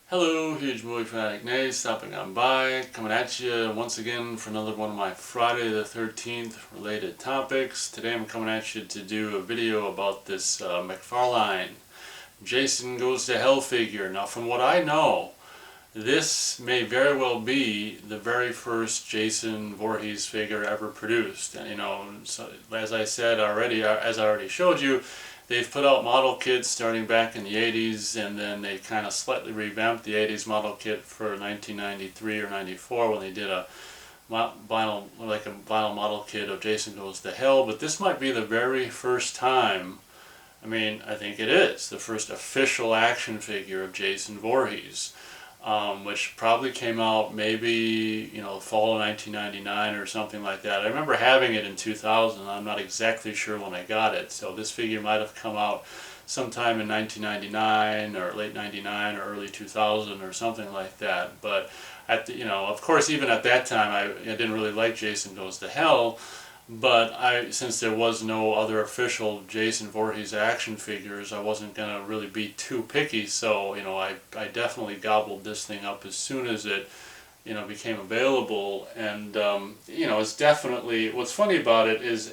Hello, huge movie fanatic Nay, stopping on by, coming at you once again for another one of my Friday the 13th related topics. Today I'm coming at you to do a video about this Mcfarlane Jason Goes to Hell figure. Now from what I know, this may very well be the very first Jason Voorhees figure ever produced. And so, as I said already, as I already showed you, they've put out model kits starting back in the 80s, and then they kind of slightly revamped the 80s model kit for 1993 or 94 when they did a vinyl model kit of Jason Goes to Hell. But this might be the very first time, I think it is, the first official action figure of Jason Voorhees. Which probably came out maybe, fall of 1999 or something like that. I remember having it in 2000. I'm not exactly sure when I got it. So this figure might have come out sometime in 1999 or late 99 or early 2000 or something like that. But of course, even at that time, I didn't really like Jason Goes to Hell. But since there was no other official Jason Voorhees action figures, I wasn't going to really be too picky. So, I definitely gobbled this thing up as soon as it, became available. And, it's definitely, what's funny about it is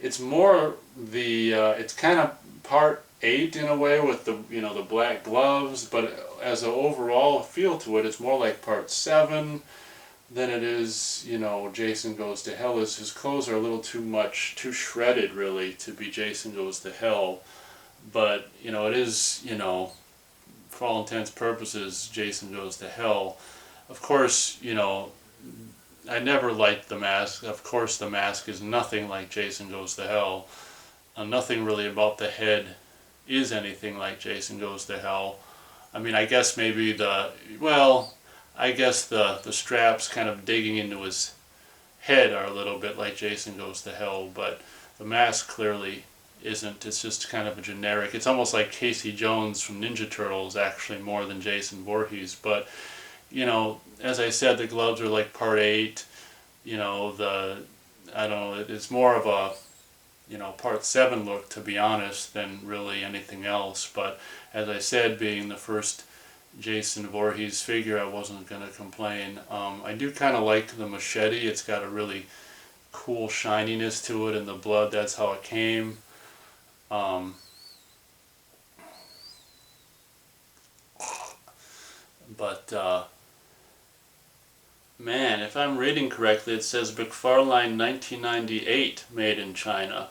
it's more it's kind of part 8 in a way with the black gloves, but as an overall feel to it, it's more like part 7 than it is, Jason Goes to Hell. His clothes are a little too shredded really to be Jason Goes to Hell. But, it is, for all intents and purposes, Jason Goes to Hell. Of course, I never liked the mask. Of course the mask is nothing like Jason Goes to Hell. Nothing really about the head is anything like Jason Goes to Hell. I guess maybe I guess the straps kind of digging into his head are a little bit like Jason Goes to Hell, but the mask clearly isn't. It's just kind of a generic. It's almost like Casey Jones from Ninja Turtles, actually, more than Jason Voorhees. But, as I said, the gloves are like part 8. I don't know, it's more of a, part 7 look, to be honest, than really anything else. But, as I said, being the first Jason Voorhees figure, I wasn't going to complain. I do kind of like the machete. It's got a really cool shininess to it, and the blood, that's how it came. Man, if I'm reading correctly, it says Mcfarlane 1998, made in China.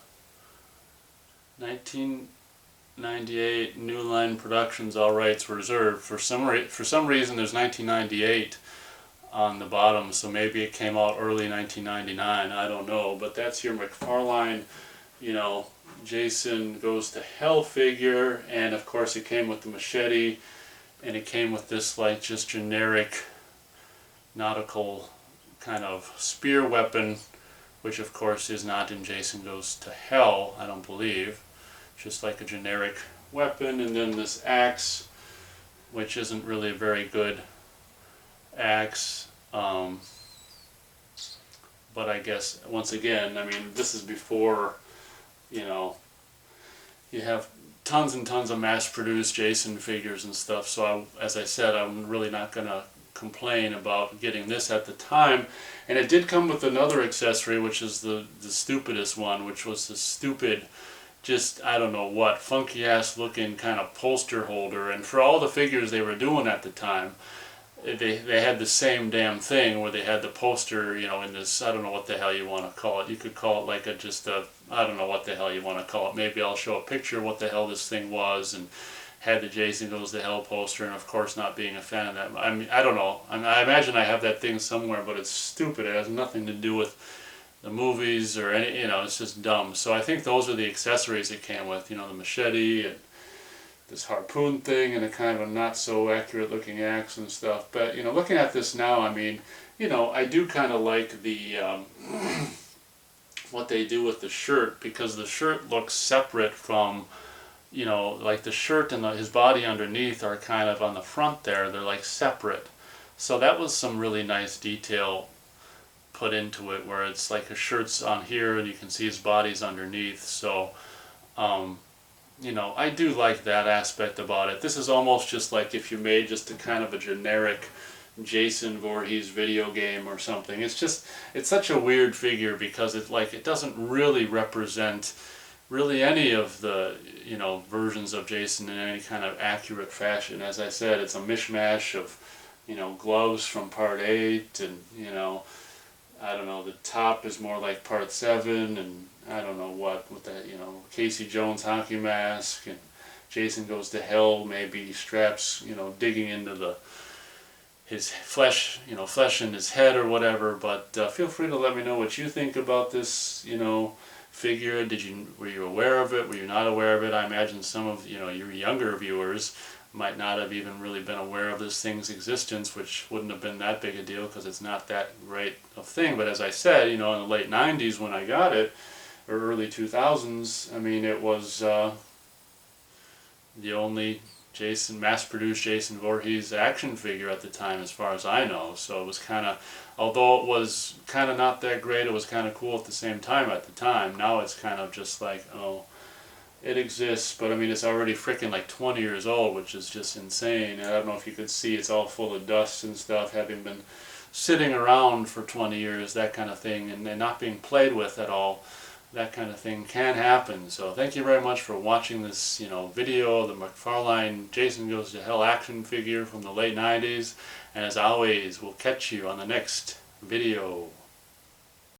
1998, New Line Productions, all rights reserved. For some reason, there's 1998 on the bottom, so maybe it came out early 1999. I don't know, but that's your Mcfarlane, Jason Goes to Hell figure, and of course it came with the machete, and it came with this like just generic nautical kind of spear weapon, which of course is not in Jason Goes to Hell, I don't believe. Just like a generic weapon, and then this axe, which isn't really a very good axe, but I guess once again, this is before, you have tons and tons of mass-produced Jason figures and stuff, so as I said, I'm really not going to complain about getting this at the time. And it did come with another accessory, which is the stupidest one, which was the stupid, just, I don't know what, funky ass looking kind of poster holder. And for all the figures they were doing at the time, they had the same damn thing where they had the poster, in this, I don't know what the hell you want to call it. You could call it like I don't know what the hell you want to call it. Maybe I'll show a picture of what the hell this thing was, and had the Jason Goes to Hell poster, and of course not being a fan of that. I don't know. I imagine I have that thing somewhere, but it's stupid. It has nothing to do with the movies or any, it's just dumb. So I think those are the accessories it came with, the machete and this harpoon thing and a kind of a not so accurate looking axe and stuff. But, looking at this now, I do kind of like the, what they do with the shirt, because the shirt looks separate from, like the shirt and his body underneath are kind of on the front there. They're like separate. So that was some really nice detail put into it, where it's like his shirt's on here and you can see his body's underneath. So you know, I do like that aspect about it. This is almost just like if you made just a kind of a generic Jason Voorhees video game or something. It's such a weird figure because it doesn't really represent really any of the, you know, versions of Jason in any kind of accurate fashion. As I said, it's a mishmash of, you know, gloves from part 8, and, you know, I don't know, the top is more like part 7, and I don't know what with that, you know, Casey Jones hockey mask, and Jason Goes to Hell, maybe straps, you know, digging into his flesh, you know, flesh in his head or whatever. But feel free to let me know what you think about this, you know, figure. Were you aware of it? Were you not aware of it? I imagine some of, you know, your younger viewers might not have even really been aware of this thing's existence, which wouldn't have been that big a deal because it's not that great of thing. But as I said, you know, in the late 90s when I got it, or early 2000s, I mean, it was the only mass-produced Jason Voorhees action figure at the time, as far as I know. So it was kind of, although it was kind of not that great, it was kind of cool at the same time at the time. Now it's kind of just like, oh, it exists, but I mean, it's already freaking like 20 years old, which is just insane. And I don't know if you could see, it's all full of dust and stuff, having been sitting around for 20 years, that kind of thing, and not being played with at all. That kind of thing can happen. So thank you very much for watching this, you know, video of the Mcfarlane Jason Goes to Hell action figure from the late 90s. And as always, we'll catch you on the next video.